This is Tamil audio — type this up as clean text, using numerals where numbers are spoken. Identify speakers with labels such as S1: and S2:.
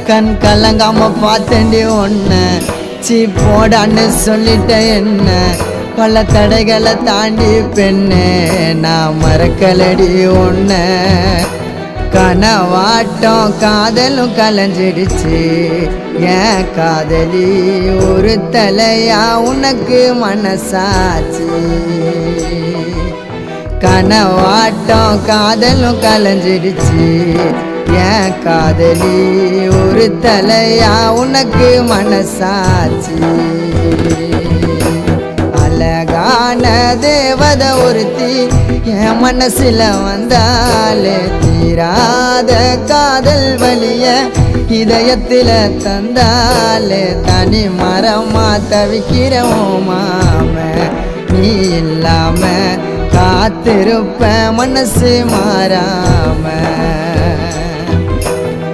S1: கண் கலங்காம பார்த்தேன்டி ஒன்ன சீ போடான்னு சொல்லிட்ட என்ன பல தடைகளை தாண்டி பெண்ணே நான் மறக்கலடி ஒன்ன கனவாட்டம் காதலும் கலைஞ்சிடுச்சு ஏன் காதலி ஒரு தலையா உனக்கு மனசாச்சு கனவாட்டம் காதலும் கலைஞ்சிடுச்சு ஏன் காதலி ஒரு தலையா உனக்கு மனசாச்சு அழகான தேவதை ஒருத்தி என் மனசுல வந்தாலே தீராத காதல் வலிய இதயத்தில தந்தாலே தனி மரமா தவிக்கிறோம் மாம நீ இல்லாம காத்திருப்ப மனசு மாறாம